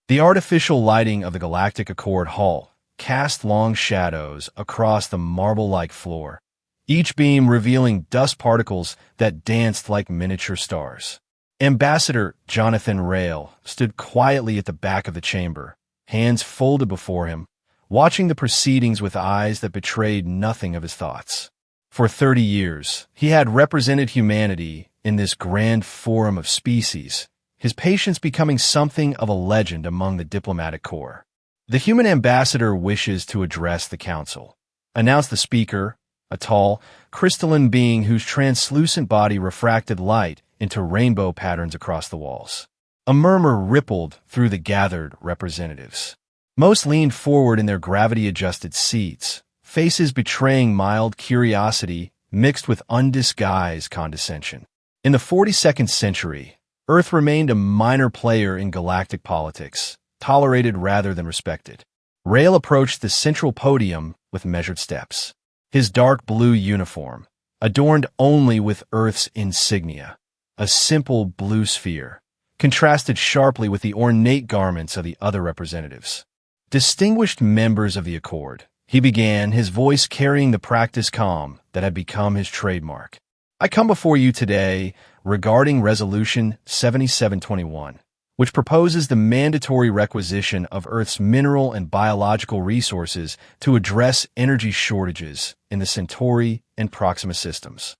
The artificial lighting of the Galactic Accord Hall cast long shadows across the marble-like floor, each beam revealing dust particles that danced like miniature stars. Ambassador Jonathan Rail stood quietly at the back of the chamber, hands folded before him, watching the proceedings with eyes that betrayed nothing of his thoughts. For 30 years, he had represented humanity in this grand forum of species, his patience becoming something of a legend among the diplomatic corps. "The human ambassador wishes to address the council," announced the speaker, a tall, crystalline being whose translucent body refracted light into rainbow patterns across the walls. A murmur rippled through the gathered representatives. Most leaned forward in their gravity-adjusted seats, faces betraying mild curiosity mixed with undisguised condescension. In the 42nd century, Earth remained a minor player in galactic politics, tolerated rather than respected. Rail approached the central podium with measured steps. His dark blue uniform, adorned only with Earth's insignia, a simple blue sphere, contrasted sharply with the ornate garments of the other representatives. Distinguished members of the Accord, he began, his voice carrying the practiced calm that had become his trademark. "I come before you today regarding Resolution 7721, which proposes the mandatory requisition of Earth's mineral and biological resources to address energy shortages in the Centauri and Proxima systems."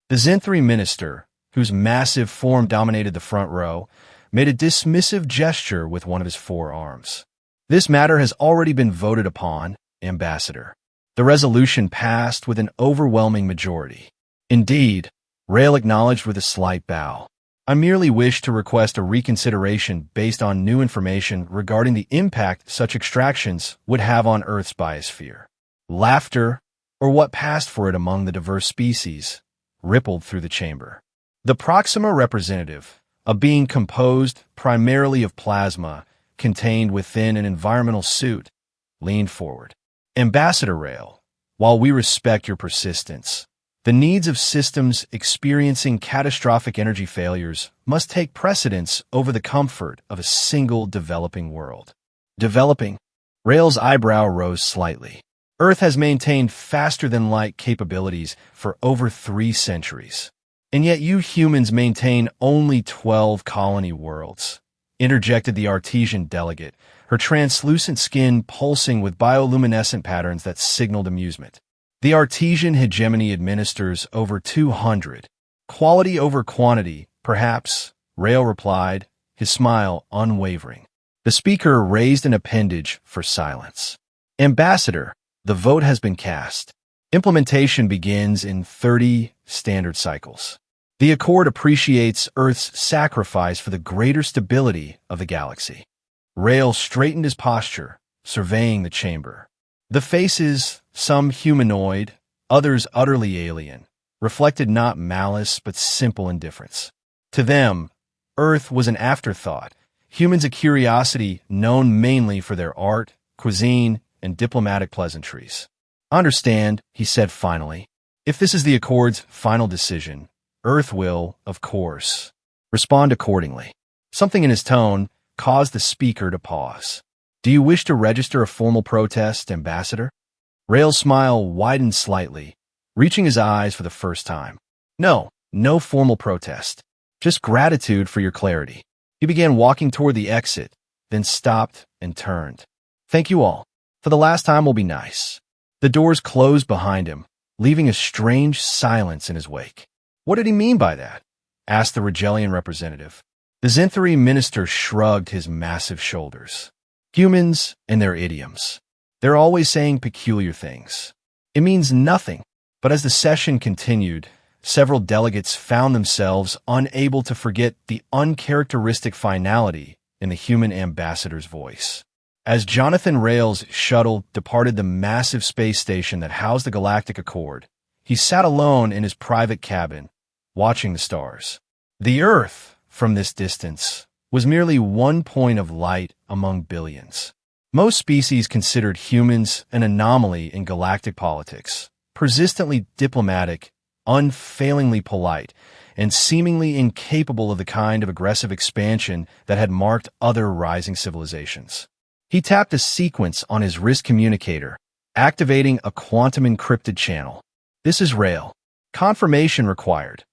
The Zenthri minister, whose massive form dominated the front row, made a dismissive gesture with one of his forearms. "This matter has already been voted upon, Ambassador." The resolution passed with an overwhelming majority. "Indeed," Rail acknowledged with a slight bow. "I merely wish to request a reconsideration based on new information regarding the impact such extractions would have on Earth's biosphere." Laughter, or what passed for it among the diverse species, rippled through the chamber. The Proxima representative, a being composed primarily of plasma contained within an environmental suit, leaned forward. "Ambassador Rail, while we respect your persistence, the needs of systems experiencing catastrophic energy failures must take precedence over the comfort of a single developing world." "Developing?" Rail's eyebrow rose slightly. "Earth has maintained faster-than-light capabilities for over 3 centuries. And yet you humans maintain only 12 colony worlds," interjected the Artesian delegate, her translucent skin pulsing with bioluminescent patterns that signaled amusement. "The Artesian hegemony administers over 200. Quality over quantity, perhaps," Rail replied, his smile unwavering. The speaker raised an appendage for silence. "Ambassador, the vote has been cast. Implementation begins in 30 standard cycles. The Accord appreciates Earth's sacrifice for the greater stability of the galaxy." Rail straightened his posture, surveying the chamber. The faces, some humanoid, others utterly alien, reflected not malice but simple indifference. To them, Earth was an afterthought, humans a curiosity known mainly for their art, cuisine, and diplomatic pleasantries. "Understand," he said finally. "If this is the Accord's final decision, Earth will, of course, respond accordingly." Something in his tone caused the speaker to pause. "Do you wish to register a formal protest, Ambassador?" Rail's smile widened slightly, reaching his eyes for the first time. No formal protest. Just gratitude for your clarity." He began walking toward the exit, then stopped and turned. "Thank you all. For the last time will be nice." The doors closed behind him, leaving a strange silence in his wake. "What did he mean by that?" asked the Regelian representative. The Zenthri minister shrugged his massive shoulders. "Humans and their idioms. They're always saying peculiar things. It means nothing." But as the session continued, several delegates found themselves unable to forget the uncharacteristic finality in the human ambassador's voice. As Jonathan Rail's shuttle departed the massive space station that housed the Galactic Accord, he sat alone in his private cabin, watching the stars. The Earth, from this distance, was merely one point of light among billions. Most species considered humans an anomaly in galactic politics, persistently diplomatic, unfailingly polite, and seemingly incapable of the kind of aggressive expansion that had marked other rising civilizations. He tapped a sequence on his wrist communicator, activating a quantum encrypted channel. This is Rail. Confirmation required.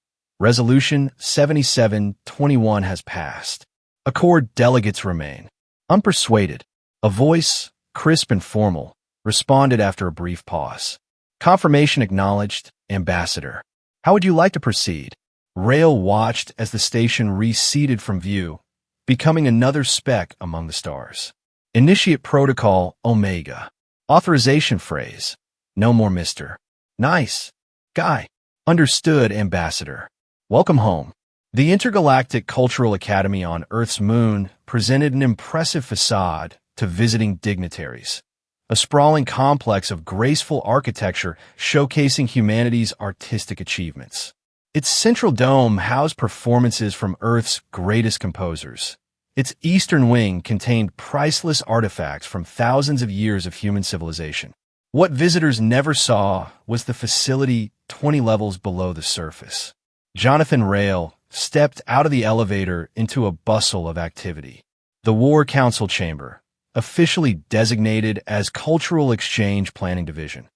Resolution 7721 has passed. Accord delegates remain unpersuaded. A voice, crisp and formal, responded after a brief pause. Confirmation acknowledged, Ambassador. How would you like to proceed? Rail watched as the station receded from view, becoming another speck among the stars. Initiate protocol Omega. Authorization phrase. No more Mr. Nice Guy. Understood, Ambassador. Welcome home. The Intergalactic Cultural Academy on Earth's moon presented an impressive facade to visiting dignitaries. A sprawling complex of graceful architecture showcasing humanity's artistic achievements. Its central dome housed performances from Earth's greatest composers. Its eastern wing contained priceless artifacts from thousands of years of human civilization. What visitors never saw was the facility 20 levels below the surface. Jonathan Rail stepped out of the elevator into a bustle of activity. The War Council Chamber, officially designated as Cultural Exchange Planning Division,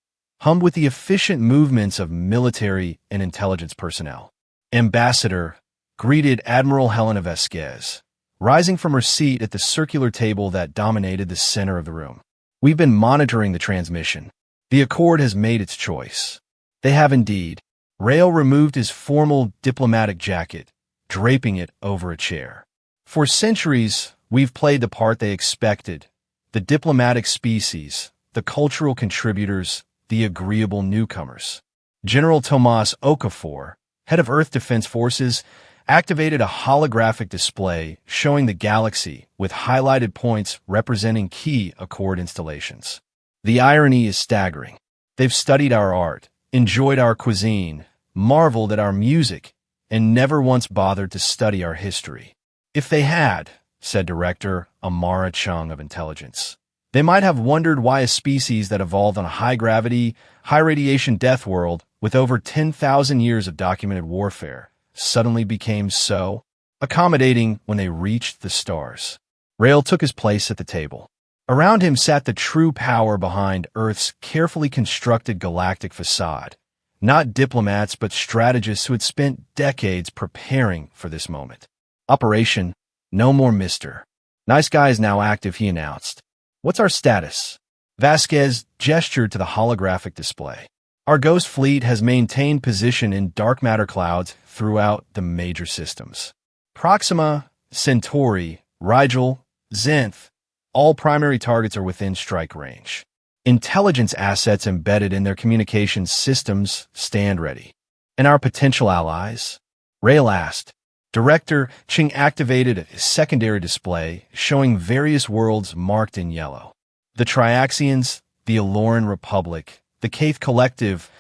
hummed with the efficient movements of military and intelligence personnel. Ambassador greeted Admiral Helena Vasquez, rising from her seat at the circular table that dominated the center of the room. We've been monitoring the transmission. The Accord has made its choice. They have indeed. Rail removed his formal diplomatic jacket, draping it over a chair. For centuries, we've played the part they expected. The diplomatic species, the cultural contributors, the agreeable newcomers. General Tomas Okafor, head of Earth Defense Forces, activated a holographic display showing the galaxy with highlighted points representing key Accord installations. The irony is staggering. They've studied our art, enjoyed our cuisine, marveled at our music, and never once bothered to study our history. If they had, said Director Amara Chung of Intelligence, they might have wondered why a species that evolved on a high-gravity, high-radiation death world with over 10,000 years of documented warfare suddenly became so accommodating when they reached the stars. Rail took his place at the table. Around him sat the true power behind Earth's carefully constructed galactic facade. Not diplomats, but strategists who had spent decades preparing for this moment. Operation No More Mr. Nice Guy is now active, he announced. What's our status? Vasquez gestured to the holographic display. Our Ghost Fleet has maintained position in dark matter clouds throughout the major systems. Proxima, Centauri, Rigel, Zenith, all primary targets are within strike range. Intelligence assets embedded in their communications systems stand ready. And our potential allies? Rail asked. Director Ching activated a secondary display showing various worlds marked in yellow. The Triaxians, the Aloran Republic, the Kaith Collective,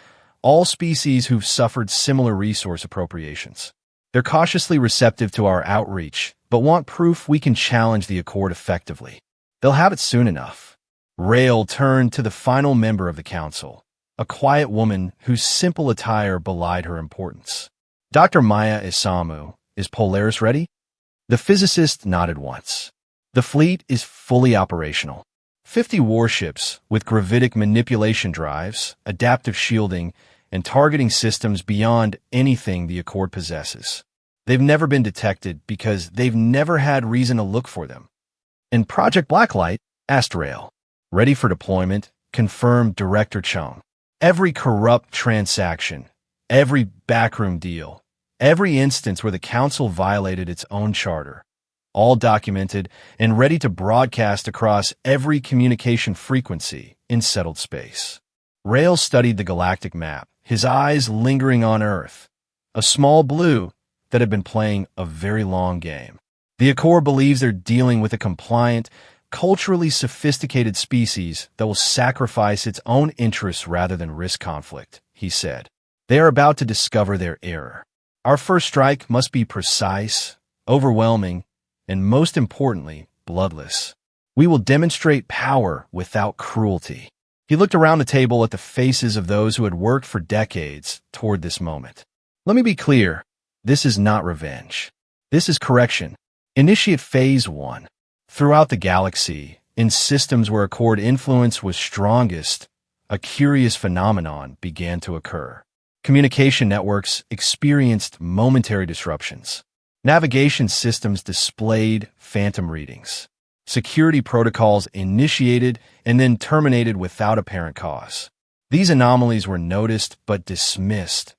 all species who've suffered similar resource appropriations. They're cautiously receptive to our outreach, but want proof we can challenge the Accord effectively. They'll have it soon enough. Rail turned to the final member of the council, a quiet woman whose simple attire belied her importance. Dr. Maya Isamu, is Polaris ready? The physicist nodded once. The fleet is fully operational. 50 warships with gravitic manipulation drives, adaptive shielding, and targeting systems beyond anything the Accord possesses. They've never been detected because they've never had reason to look for them. And Project Blacklight? Asked Rail. Ready for deployment, confirmed Director Chung. Every corrupt transaction, every backroom deal, every instance where the Council violated its own charter, all documented and ready to broadcast across every communication frequency in settled space. Rail studied the galactic map, his eyes lingering on Earth, a small blue that had been playing a very long game. The Accord believes they're dealing with a compliant, culturally sophisticated species that will sacrifice its own interests rather than risk conflict, he said. They are about to discover their error. Our first strike must be precise, overwhelming, and most importantly, bloodless. We will demonstrate power without cruelty. He looked around the table at the faces of those who had worked for decades toward this moment. Let me be clear. This is not revenge. This is correction. Initiate Phase 1. Throughout the galaxy, in systems where Accord influence was strongest, a curious phenomenon began to occur. Communication networks experienced momentary disruptions. Navigation systems displayed phantom readings. Security protocols initiated and then terminated without apparent cause. These anomalies were noticed but dismissed.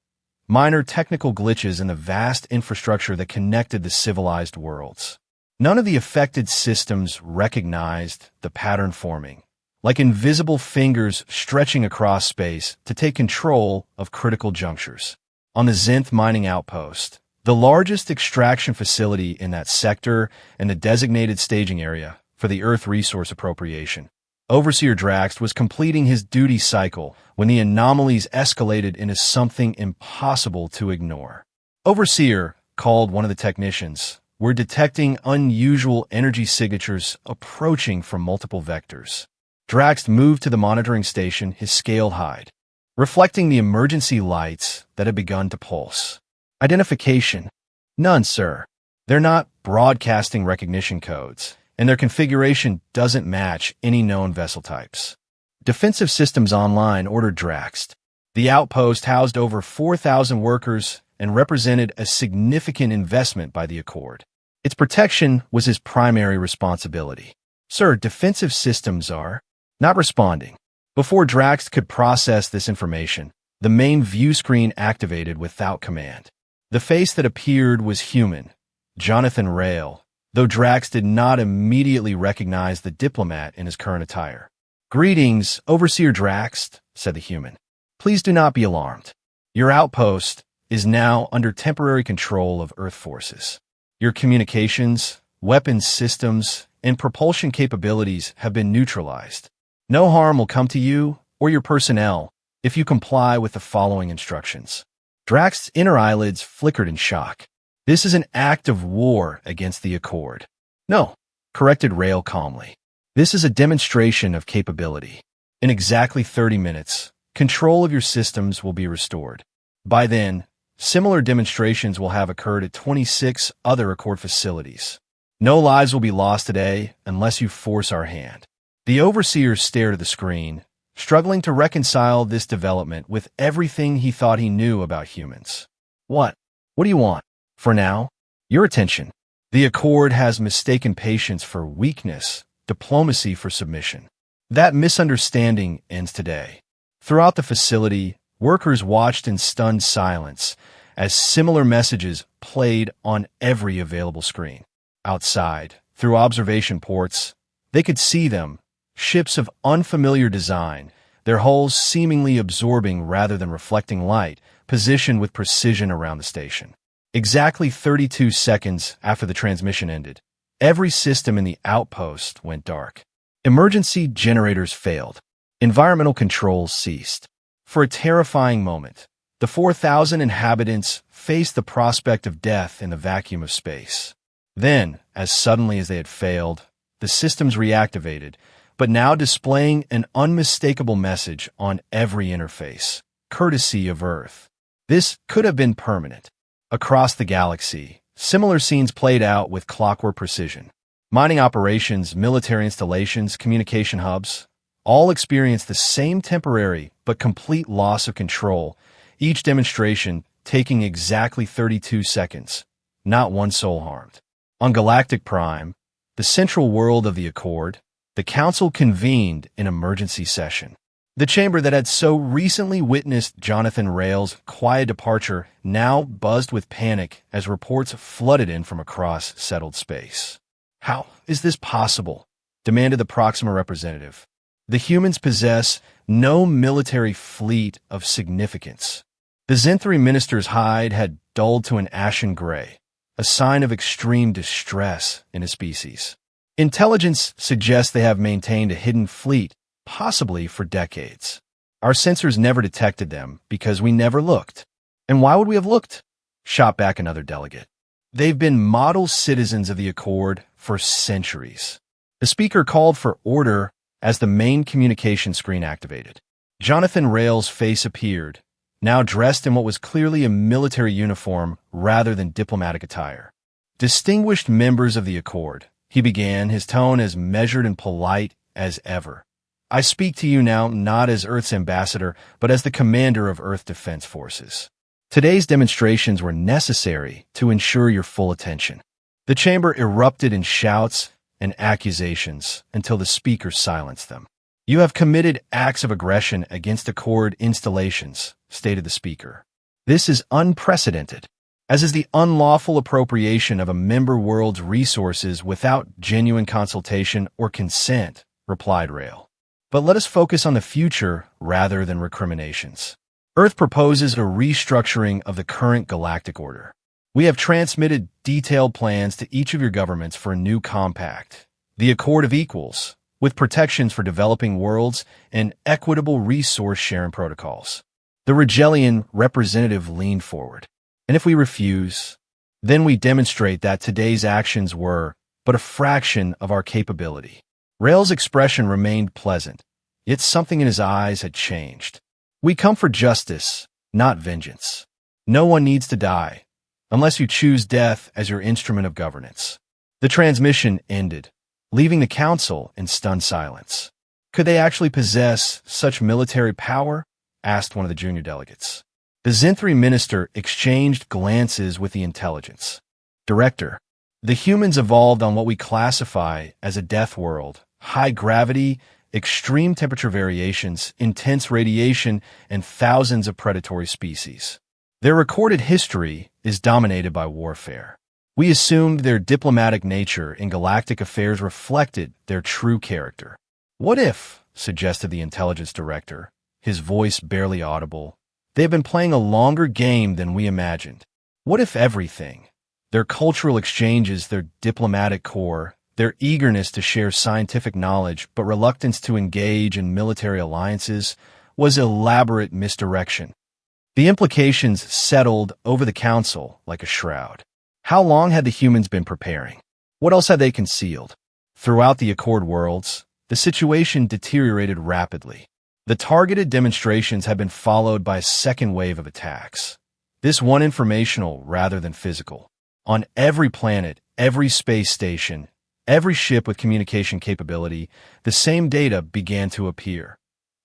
Minor technical glitches in the vast infrastructure that connected the civilized worlds. None of the affected systems recognized the pattern forming, like invisible fingers stretching across space to take control of critical junctures. On the Zinth mining outpost, the largest extraction facility in that sector and the designated staging area for the Earth resource appropriation, Overseer Drax was completing his duty cycle when the anomalies escalated into something impossible to ignore. Overseer called one of the technicians. We're detecting unusual energy signatures approaching from multiple vectors. Drax moved to the monitoring station, his scaled hide, reflecting the emergency lights that had begun to pulse. Identification? None, sir. They're not broadcasting recognition codes, and their configuration doesn't match any known vessel types. Defensive Systems Online ordered Drax. The outpost housed over 4,000 workers and represented a significant investment by the Accord. Its protection was his primary responsibility. Sir, defensive systems are not responding. Before Drax could process this information, the main view screen activated without command. The face that appeared was human, Jonathan Rail, though Drax did not immediately recognize the diplomat in his current attire. "Greetings, Overseer Drax," said the human. "Please do not be alarmed. Your outpost is now under temporary control of Earth forces. Your communications, weapons systems, and propulsion capabilities have been neutralized. No harm will come to you or your personnel if you comply with the following instructions." Drax's inner eyelids flickered in shock. "This is an act of war against the Accord." "No," corrected Rail calmly. "This is a demonstration of capability. In exactly 30 minutes, control of your systems will be restored. By then, similar demonstrations will have occurred at 26 other Accord facilities. No lives will be lost today unless you force our hand." The Overseer stared at the screen, struggling to reconcile this development with everything he thought he knew about humans. What do you want?" "For now, your attention. The Accord has mistaken patience for weakness, diplomacy for submission. That misunderstanding ends today." Throughout the facility, workers watched in stunned silence as similar messages played on every available screen. Outside, through observation ports, they could see them, ships of unfamiliar design, their hulls seemingly absorbing rather than reflecting light, positioned with precision around the station. Exactly 32 seconds after the transmission ended, every system in the outpost went dark. Emergency generators failed. Environmental controls ceased. For a terrifying moment, the 4,000 inhabitants faced the prospect of death in the vacuum of space. Then, as suddenly as they had failed, the systems reactivated, but now displaying an unmistakable message on every interface, courtesy of Earth. This could have been permanent. Across the galaxy, similar scenes played out with clockwork precision. Mining operations, military installations, communication hubs, all experienced the same temporary but complete loss of control, each demonstration taking exactly 32 seconds, not one soul harmed. On Galactic Prime, the central world of the Accord, the Council convened an emergency session. The chamber that had so recently witnessed Jonathan Rail's quiet departure now buzzed with panic as reports flooded in from across settled space. "How is this possible?" demanded the Proxima representative. "The humans possess no military fleet of significance." The Zenthri minister's hide had dulled to an ashen gray, a sign of extreme distress in his species. "Intelligence suggests they have maintained a hidden fleet, possibly for decades. Our sensors never detected them because we never looked." "And why would we have looked?" shot back another delegate. "They've been model citizens of the Accord for centuries." The speaker called for order as the main communication screen activated. Jonathan Rail's face appeared, now dressed in what was clearly a military uniform rather than diplomatic attire. Distinguished members of the Accord, he began, his tone as measured and polite as ever. I speak to you now not as Earth's ambassador, but as the commander of Earth Defense Forces. Today's demonstrations were necessary to ensure your full attention. The chamber erupted in shouts and accusations until the speaker silenced them. You have committed acts of aggression against Accord installations, stated the speaker. This is unprecedented, as is the unlawful appropriation of a member world's resources without genuine consultation or consent, replied Rail. But let us focus on the future rather than recriminations. Earth proposes a restructuring of the current galactic order. We have transmitted detailed plans to each of your governments for a new compact, the Accord of Equals, with protections for developing worlds and equitable resource sharing protocols. The Rigelian representative leaned forward. And if we refuse, then we demonstrate that today's actions were but a fraction of our capability. Rail's expression remained pleasant, yet something in his eyes had changed. We come for justice, not vengeance. No one needs to die, unless you choose death as your instrument of governance. The transmission ended, leaving the council in stunned silence. Could they actually possess such military power? Asked one of the junior delegates. The Zenthri minister exchanged glances with the intelligence director. The humans evolved on what we classify as a death world: high gravity, extreme temperature variations, intense radiation, and thousands of predatory species. Their recorded history is dominated by warfare. We assumed their diplomatic nature in galactic affairs reflected their true character. What if, suggested the intelligence director, his voice barely audible, they have been playing a longer game than we imagined? What if everything, their cultural exchanges, their diplomatic core, their eagerness to share scientific knowledge but reluctance to engage in military alliances, was elaborate misdirection? The implications settled over the council like a shroud. How long had the humans been preparing? What else had they concealed? Throughout the Accord worlds, the situation deteriorated rapidly. The targeted demonstrations had been followed by a second wave of attacks, this one informational rather than physical. On every planet, every space station, every ship with communication capability, the same data began to appear.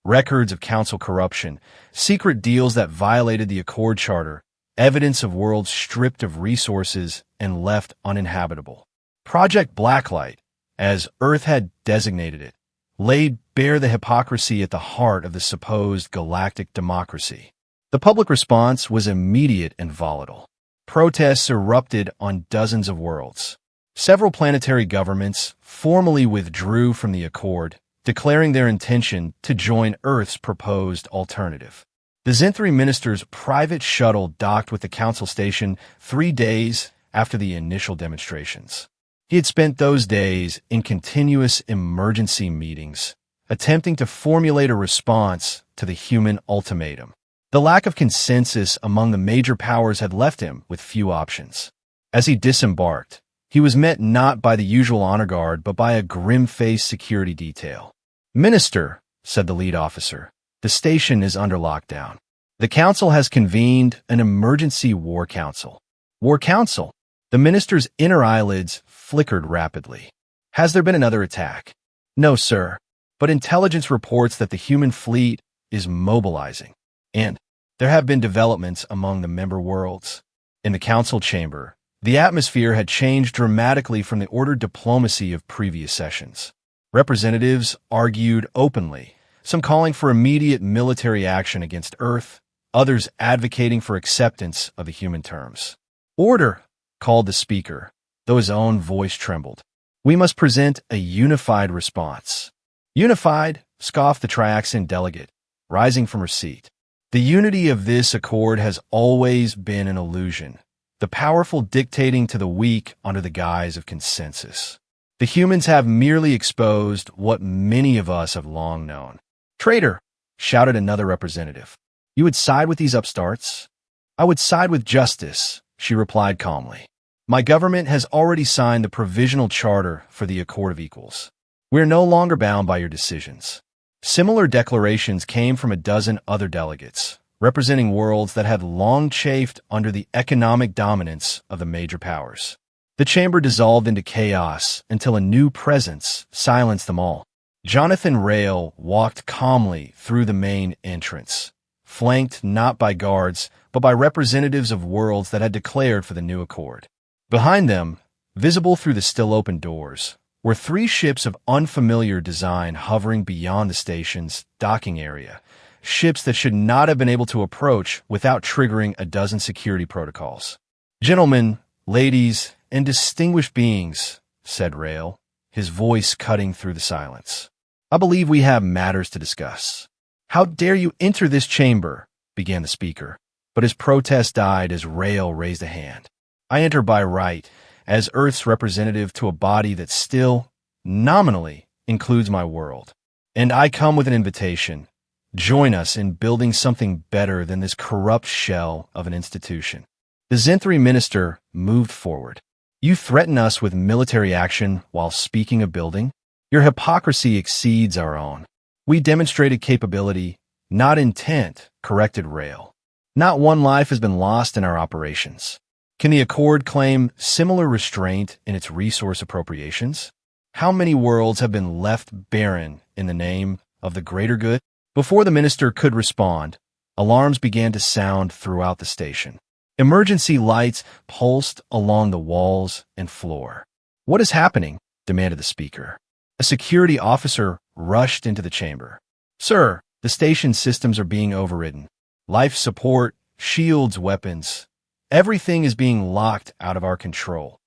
Records of council corruption, secret deals that violated the Accord Charter, evidence of worlds stripped of resources and left uninhabitable. Project Blacklight, as Earth had designated it, laid bare the hypocrisy at the heart of the supposed galactic democracy. The public response was immediate and volatile. Protests erupted on dozens of worlds. Several planetary governments formally withdrew from the Accord, declaring their intention to join Earth's proposed alternative. The Zenthri minister's private shuttle docked with the council station 3 days after the initial demonstrations. He had spent those days in continuous emergency meetings, attempting to formulate a response to the human ultimatum. The lack of consensus among the major powers had left him with few options. As he disembarked, he was met not by the usual honor guard, but by a grim-faced security detail. "Minister," said the lead officer, "the station is under lockdown. The council has convened an emergency war council." War council? The minister's inner eyelids flickered rapidly. "Has there been another attack?" "No, sir, but intelligence reports that the human fleet is mobilizing, and there have been developments among the member worlds." In the council chamber, the atmosphere had changed dramatically from the ordered diplomacy of previous sessions. Representatives argued openly, some calling for immediate military action against Earth, others advocating for acceptance of the human terms. "Order," called the speaker, though his own voice trembled. "We must present a unified response." "Unified?" scoffed the Triaxian delegate, rising from her seat. "The unity of this accord has always been an illusion, the powerful dictating to the weak under the guise of consensus. The humans have merely exposed what many of us have long known." "Traitor!" shouted another representative. "You would side with these upstarts?" "I would side with justice," she replied calmly. "My government has already signed the provisional charter for the Accord of Equals. We are no longer bound by your decisions." Similar declarations came from a dozen other delegates, representing worlds that had long chafed under the economic dominance of the major powers. The chamber dissolved into chaos until a new presence silenced them all. Jonathan Rail walked calmly through the main entrance, flanked not by guards, but by representatives of worlds that had declared for the new accord. Behind them, visible through the still-open doors, were 3 ships of unfamiliar design hovering beyond the station's docking area, ships that should not have been able to approach without triggering a dozen security protocols. "Gentlemen, ladies, and distinguished beings," said Rail, his voice cutting through the silence. "I believe we have matters to discuss." "How dare you enter this chamber?" began the speaker, but his protest died as Rail raised a hand. "I enter by right, as Earth's representative to a body that still, nominally, includes my world. And I come with an invitation. Join us in building something better than this corrupt shell of an institution." The Zenthri minister moved forward. "You threaten us with military action while speaking of building? Your hypocrisy exceeds our own." "We demonstrated capability, not intent," corrected Rail. "Not one life has been lost in our operations. Can the Accord claim similar restraint in its resource appropriations? How many worlds have been left barren in the name of the greater good?" Before the minister could respond, alarms began to sound throughout the station. Emergency lights pulsed along the walls and floor. "What is happening?" demanded the speaker. A security officer rushed into the chamber. "Sir, the station systems are being overridden. Life support, shields, weapons. Everything is being locked out of our control."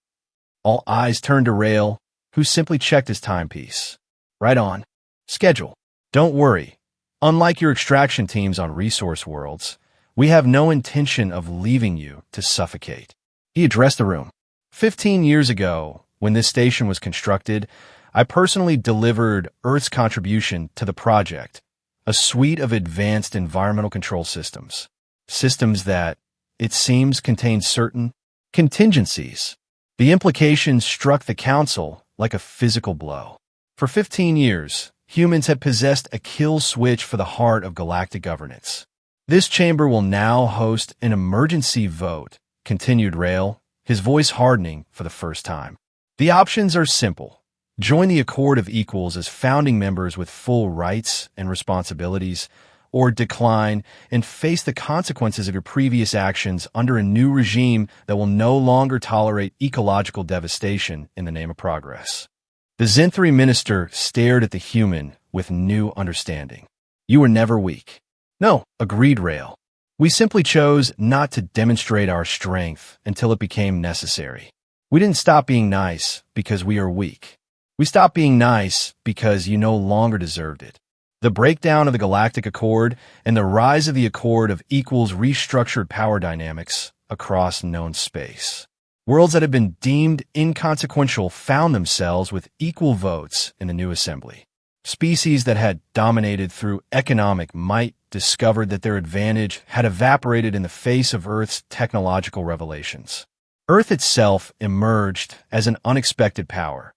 All eyes turned to Rail, who simply checked his timepiece. "Right on. Schedule. Don't worry. Unlike your extraction teams on resource worlds, we have no intention of leaving you to suffocate." He addressed the room. 15 years ago, when this station was constructed, I personally delivered Earth's contribution to the project, a suite of advanced environmental control systems. Systems that, it seems, contain certain contingencies. The implications struck the Council like a physical blow. For 15 years, humans had possessed a kill switch for the heart of galactic governance. "This chamber will now host an emergency vote," continued Rail, his voice hardening for the first time. "The options are simple. Join the Accord of Equals as founding members with full rights and responsibilities, or decline and face the consequences of your previous actions under a new regime that will no longer tolerate ecological devastation in the name of progress." The Zenthri minister stared at the human with new understanding. "You were never weak." "No," agreed Rail. "We simply chose not to demonstrate our strength until it became necessary. We didn't stop being nice because we are weak. We stopped being nice because you no longer deserved it." The breakdown of the Galactic Accord and the rise of the Accord of Equals restructured power dynamics across known space. Worlds that had been deemed inconsequential found themselves with equal votes in the new assembly. Species that had dominated through economic might discovered that their advantage had evaporated in the face of Earth's technological revelations. Earth itself emerged as an unexpected power,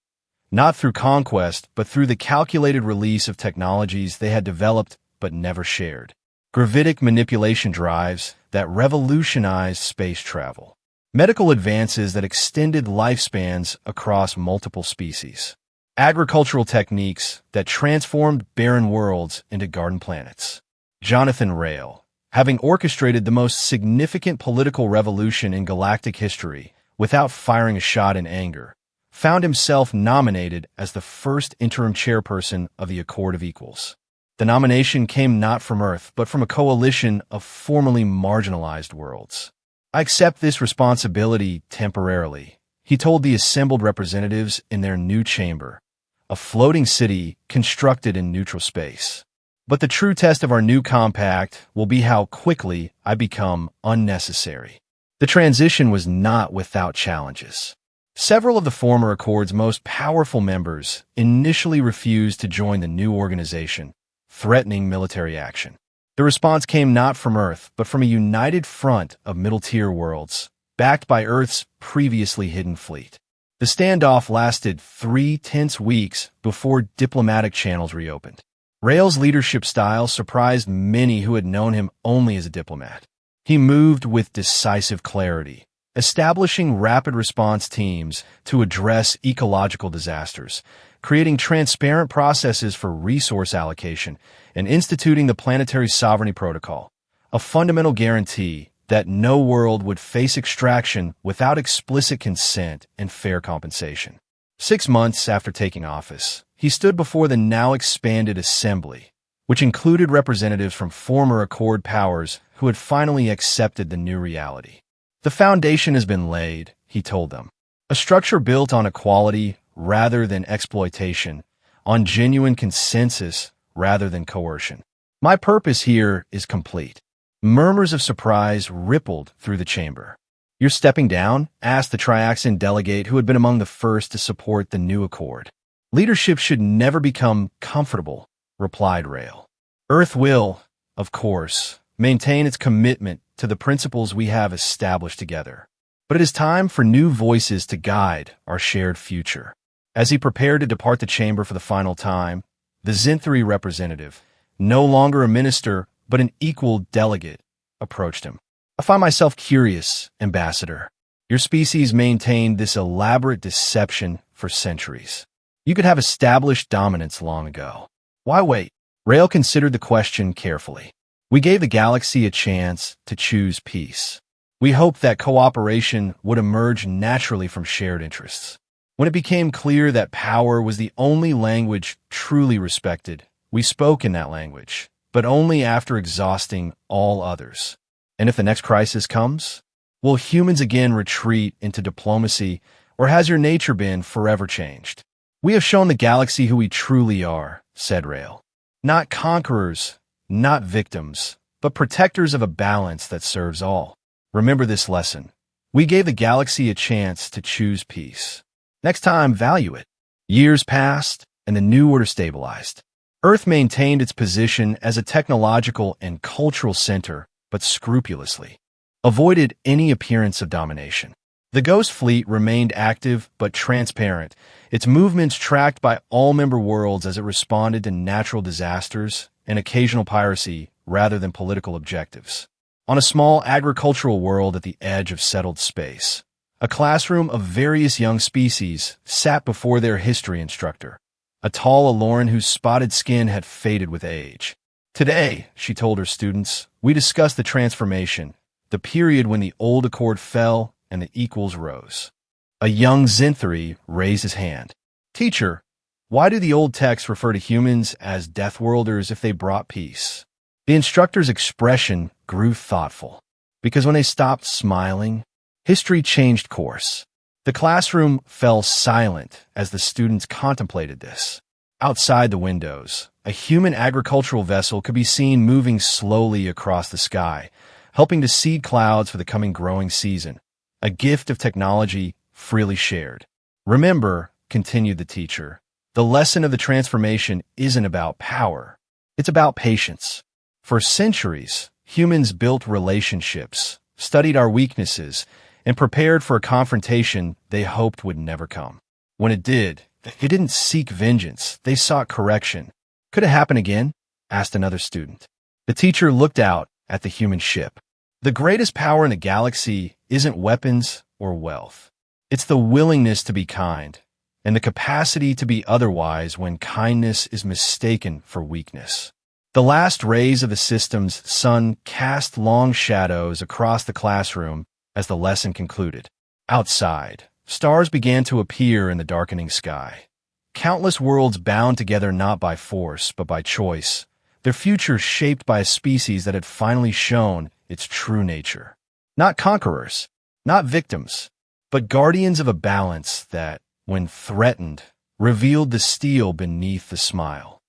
not through conquest, but through the calculated release of technologies they had developed but never shared. Gravitic manipulation drives that revolutionized space travel. Medical advances that extended lifespans across multiple species. Agricultural techniques that transformed barren worlds into garden planets. Jonathan Rail, having orchestrated the most significant political revolution in galactic history without firing a shot in anger, found himself nominated as the first interim chairperson of the Accord of Equals. The nomination came not from Earth, but from a coalition of formerly marginalized worlds. "I accept this responsibility temporarily," he told the assembled representatives in their new chamber, a floating city constructed in neutral space. "But the true test of our new compact will be how quickly I become unnecessary." The transition was not without challenges. Several of the former Accord's most powerful members initially refused to join the new organization, threatening military action. The response came not from Earth, but from a united front of middle-tier worlds, backed by Earth's previously hidden fleet. The standoff lasted 3 tense weeks before diplomatic channels reopened. Rail's leadership style surprised many who had known him only as a diplomat. He moved with decisive clarity, establishing rapid response teams to address ecological disasters, creating transparent processes for resource allocation, and instituting the Planetary Sovereignty Protocol, a fundamental guarantee that no world would face extraction without explicit consent and fair compensation. 6 months after taking office, he stood before the now expanded Assembly, which included representatives from former Accord powers who had finally accepted the new reality. The foundation has been laid, he told them. A structure built on equality rather than exploitation, on genuine consensus rather than coercion. My purpose here is complete. Murmurs of surprise rippled through the chamber. "You're stepping down?" asked the Triaxan delegate who had been among the first to support the new accord. "Leadership should never become comfortable," replied Rail. "Earth will, of course, maintain its commitment to the principles we have established together. But it is time for new voices to guide our shared future." As he prepared to depart the chamber for the final time, the Zinthri representative, no longer a minister but an equal delegate, approached him. "I find myself curious, Ambassador. Your species maintained this elaborate deception for centuries. You could have established dominance long ago. Why wait?" Rail considered the question carefully. "We gave the galaxy a chance to choose peace. We hoped that cooperation would emerge naturally from shared interests. When it became clear that power was the only language truly respected, we spoke in that language, but only after exhausting all others. And if the next crisis comes, will humans again retreat into diplomacy, or has your nature been forever changed?" "We have shown the galaxy who we truly are," said Rail. "Not conquerors, not victims, but protectors of a balance that serves all. Remember this lesson. We gave the galaxy a chance to choose peace. Next time, value it." Years passed, and the new order stabilized. Earth maintained its position as a technological and cultural center, but scrupulously avoided any appearance of domination. The Ghost Fleet remained active but transparent, its movements tracked by all member worlds as it responded to natural disasters and occasional piracy rather than political objectives. On a small agricultural world at the edge of settled space, a classroom of various young species sat before their history instructor, a tall Aloran whose spotted skin had faded with age. "Today," she told her students, "we discuss the transformation, the period when the old accord fell and the equals rose." A young Zinthri raised his hand. "Teacher, why do the old texts refer to humans as Deathworlders if they brought peace?" The instructor's expression grew thoughtful. Because when they stopped smiling, history changed course. The classroom fell silent as the students contemplated this. Outside the windows, a human agricultural vessel could be seen moving slowly across the sky, helping to seed clouds for the coming growing season, a gift of technology freely shared. "Remember," continued the teacher, "the lesson of the transformation isn't about power. It's about patience. For centuries, humans built relationships, studied our weaknesses, and prepared for a confrontation they hoped would never come. When it did, they didn't seek vengeance, they sought correction." "Could it happen again?" asked another student. The teacher looked out at the human ship. "The greatest power in the galaxy isn't weapons or wealth. It's the willingness to be kind, and the capacity to be otherwise when kindness is mistaken for weakness." The last rays of the system's sun cast long shadows across the classroom as the lesson concluded. Outside, stars began to appear in the darkening sky. Countless worlds bound together not by force, but by choice, their futures shaped by a species that had finally shown its true nature. Not conquerors, not victims, but guardians of a balance that, when threatened, revealed the steel beneath the smile.